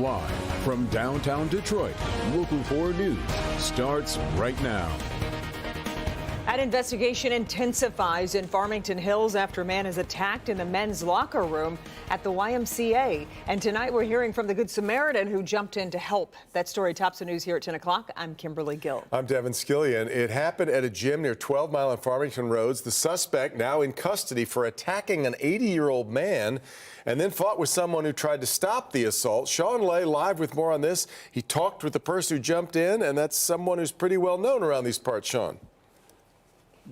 Live from downtown Detroit, Local 4 News starts right now. An investigation intensifies in Farmington Hills after a man is attacked in the men's locker room at the YMCA. And tonight we're hearing from the Good Samaritan who jumped in to help. That story tops the news here at 10 o'clock. I'm Kimberly Gill. I'm Devin Skillian. It happened at a gym near 12 Mile and Farmington Roads. The suspect now in custody for attacking an 80-year-old man and then fought with someone who tried to stop the assault. Sean Lay live with more on this. He talked with the person who jumped in, and that's someone who's pretty well known around these parts, Sean.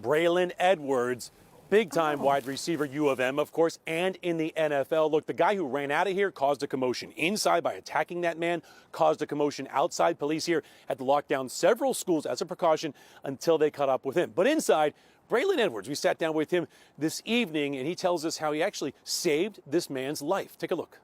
Braylon Edwards, big-time wide receiver, U of M, of course, and in the NFL. Look, the guy who ran out of here caused a commotion inside by attacking that man, caused a commotion outside. Police here had to lock down several schools as a precaution until they caught up with him. But inside, Braylon Edwards, we sat down with him this evening, and he tells us how he actually saved this man's life. Take a look.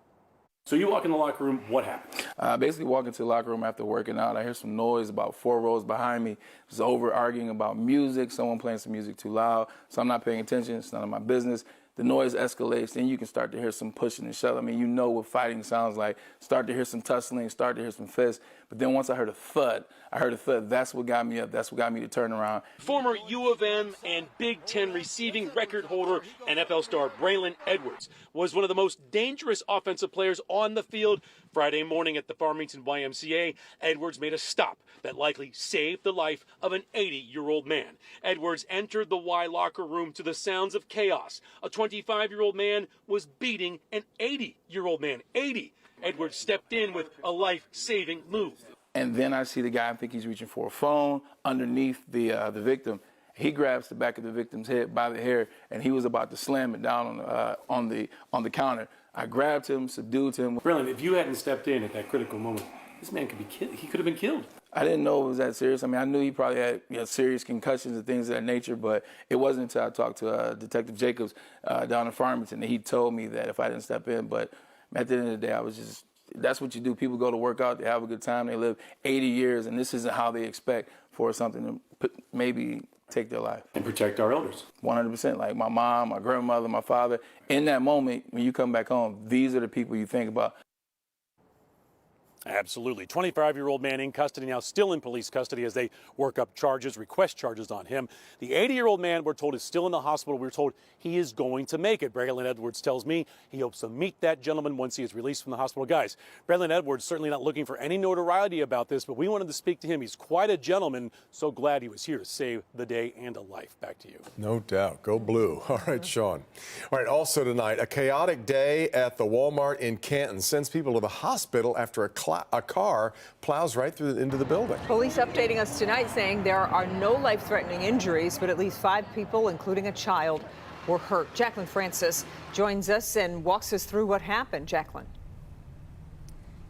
So you walk in the locker room, what happened? Basically walk into the locker room after working out. I hear some noise about 4 rows behind me. It was over arguing about music, someone playing some music too loud. So I'm not paying attention. It's none of my business. The noise escalates, then you can start to hear some pushing and shoving. I mean, you know what fighting sounds like. Start to hear some tussling, start to hear some fists. But then once I heard a thud, that's what got me up. That's what got me to turn around. Former U of M and Big Ten receiving record holder, NFL star Braylon Edwards, was one of the most dangerous offensive players on the field. Friday morning at the Farmington YMCA, Edwards made a stop that likely saved the life of an 80-year-old man. Edwards entered the Y locker room to the sounds of chaos. A 25-year-old man was beating an 80-year-old man. 80. Edwards stepped in with a life-saving move. And then I see the guy, I think he's reaching for a phone underneath the victim. He grabs the back of the victim's head by the hair, and he was about to slam it down on the counter. I grabbed him, subdued him. Brilliant. If you hadn't stepped in at that critical moment, this man could be killed. He could have been killed. I didn't know it was that serious. I mean, I knew he probably had serious concussions and things of that nature, but it wasn't until I talked to Detective Jacobs down in Farmington that he told me that if I didn't step in. But at the end of the day, that's what you do. People go to work out, they have a good time, they live 80 years, and this isn't how they expect for something to maybe take their life. And protect our elders. 100%. Like my mom, my grandmother, my father. In that moment, when you come back home, these are the people you think about. Absolutely. 25-year-old man in custody now, still in police custody as they work up request charges on him. The 80-year-old man, we're told, is still in the hospital. We're told he is going to make it. Braylon Edwards tells me he hopes to meet that gentleman once he is released from the hospital. Guys, Braylon Edwards certainly not looking for any notoriety about this, but we wanted to speak to him. He's quite a gentleman. So glad he was here to save the day and a life. Back to you. No doubt. Go blue. All right, Sean. All right, also tonight, a chaotic day at the Walmart in Canton sends people to the hospital after a car plows right into the building. Police updating us tonight saying there are no life-threatening injuries, but at least 5 people, including a child, were hurt. Jacqueline Francis joins us and walks us through what happened. Jacqueline.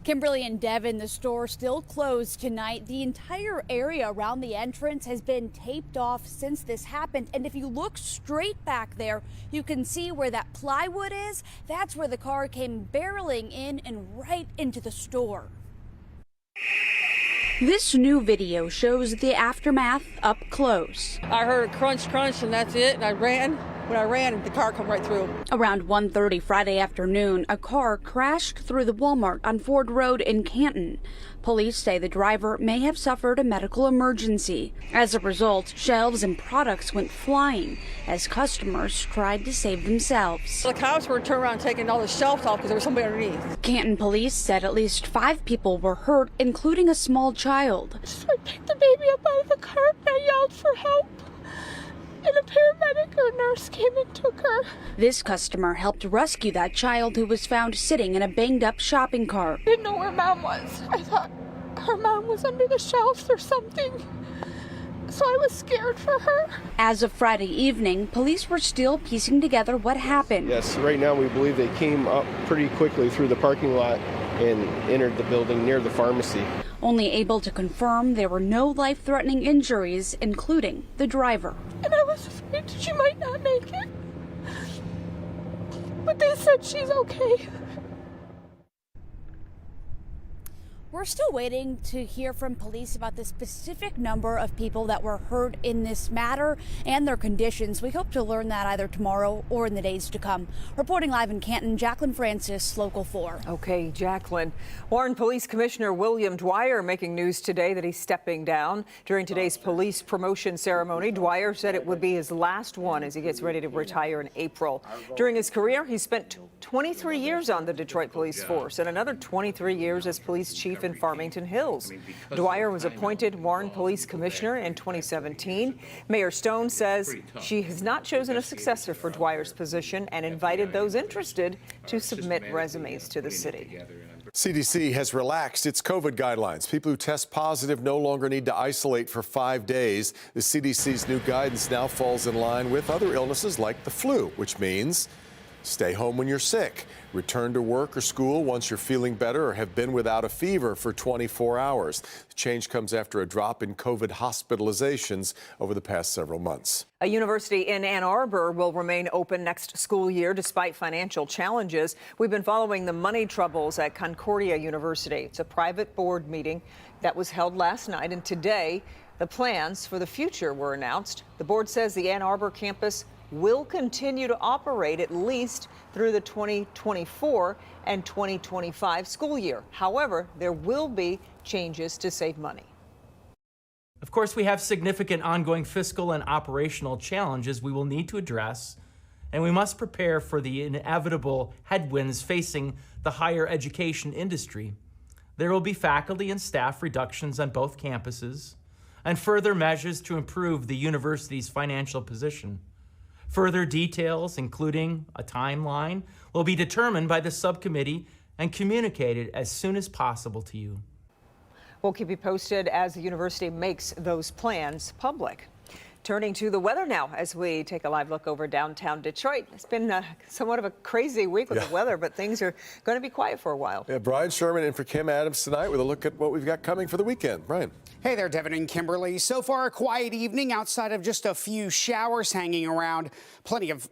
Kimberly and Devin, the store still closed tonight. The entire area around the entrance has been taped off since this happened. And if you look straight back there, you can see where that plywood is. That's where the car came barreling in and right into the store. This new video shows the aftermath up close. I heard a crunch, crunch, and that's it. And I ran. When I ran, the car come right through. Around 1:30 Friday afternoon, a car crashed through the Walmart on Ford Road in Canton. Police say the driver may have suffered a medical emergency. As a result, shelves and products went flying as customers tried to save themselves. The cops were turning around taking all the shelves off because there was somebody underneath. Canton police said at least 5 people were hurt, including a small child. So I picked the baby up out of the cart and I yelled for help. And a paramedic or nurse came and took her. This customer helped rescue that child who was found sitting in a banged-up shopping cart. I didn't know where Mom was. I thought her mom was under the shelves or something. So I was scared for her. As of Friday evening, police were still piecing together what happened. Yes, right now we believe they came up pretty quickly through the parking lot and entered the building near the pharmacy. Only able to confirm there were no life-threatening injuries, including the driver. And I was afraid she might not make it. But they said she's okay. We're still waiting to hear from police about the specific number of people that were hurt in this matter and their conditions. We hope to learn that either tomorrow or in the days to come. Reporting live in Canton, Jacqueline Francis, Local 4. Okay, Jacqueline. Warren Police Commissioner William Dwyer making news today that he's stepping down. During today's police promotion ceremony, Dwyer said it would be his last one as he gets ready to retire in April. During his career, he spent 23 years on the Detroit Police Force and another 23 years as police chief in Farmington Hills. Dwyer was appointed Warren Police Commissioner in 2017. Mayor Stone says she has not chosen a successor for Dwyer's position and invited those interested to submit resumes to the city. CDC has relaxed its COVID guidelines. People who test positive no longer need to isolate for 5 days. The CDC's new guidance now falls in line with other illnesses like the flu, which means stay home when you're sick. Return to work or school once you're feeling better or have been without a fever for 24 hours. The change comes after a drop in COVID hospitalizations over the past several months. A university in Ann Arbor will remain open next school year despite financial challenges. We've been following the money troubles at Concordia University. It's a private board meeting that was held last night, and today the plans for the future were announced. The board says the Ann Arbor campus will continue to operate at least through the 2024 and 2025 school year. However, there will be changes to save money. Of course, we have significant ongoing fiscal and operational challenges we will need to address, and we must prepare for the inevitable headwinds facing the higher education industry. There will be faculty and staff reductions on both campuses, and further measures to improve the university's financial position. Further details, including a timeline, will be determined by the subcommittee and communicated as soon as possible to you. We'll keep you posted as the university makes those plans public. Turning to the weather now as we take a live look over downtown Detroit. It's been somewhat of a crazy week with the weather, but things are going to be quiet for a while. Yeah, Brian Sherman in for Kim Adams tonight with a look at what we've got coming for the weekend. Brian. Hey there, Devin and Kimberly. So far, a quiet evening outside of just a few showers hanging around. Plenty of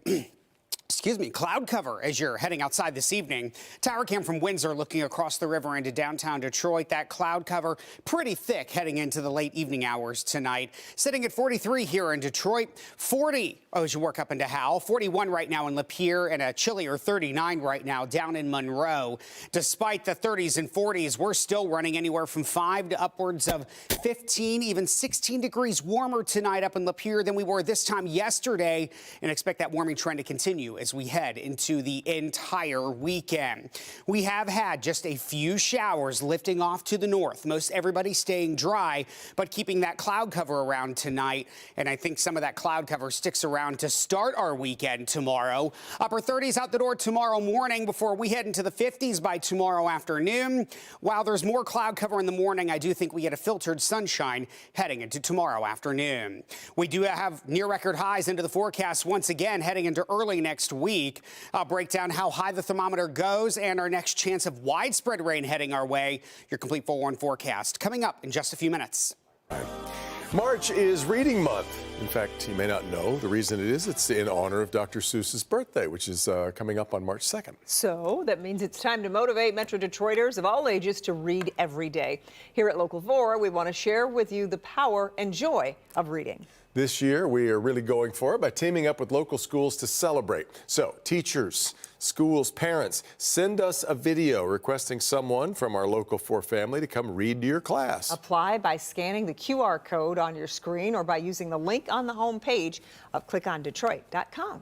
cloud cover as you're heading outside this evening. Tower cam from Windsor looking across the river into downtown Detroit. That cloud cover pretty thick heading into the late evening hours tonight. Sitting at 43 here in Detroit, 40 as you work up into Howell, 41 right now in Lapeer, and a chillier 39 right now down in Monroe. Despite the 30s and 40s, we're still running anywhere from 5 to upwards of 15, even 16 degrees warmer tonight up in Lapeer than we were this time yesterday, and expect that warming trend to continue as we head into the entire weekend. We have had just a few showers lifting off to the north. Most everybody staying dry, but keeping that cloud cover around tonight. And I think some of that cloud cover sticks around to start our weekend tomorrow. Upper 30s out the door tomorrow morning before we head into the 50s by tomorrow afternoon. While there's more cloud cover in the morning, I do think we get a filtered sunshine heading into tomorrow afternoon. We do have near record highs into the forecast once again heading into early next week. I'll break down how high the thermometer goes and our next chance of widespread rain heading our way. Your complete 4-1 forecast coming up in just a few minutes. March is Reading Month. In fact, you may not know the reason it is. It's in honor of Dr. Seuss's birthday, which is coming up on March 2nd. So that means it's time to motivate Metro Detroiters of all ages to read every day. Here at Local 4, we want to share with you the power and joy of reading. This year, we are really going for it by teaming up with local schools to celebrate. So, teachers, schools, parents, send us a video requesting someone from our Local 4 family to come read to your class. Apply by scanning the QR code on your screen or by using the link on the home page of clickondetroit.com.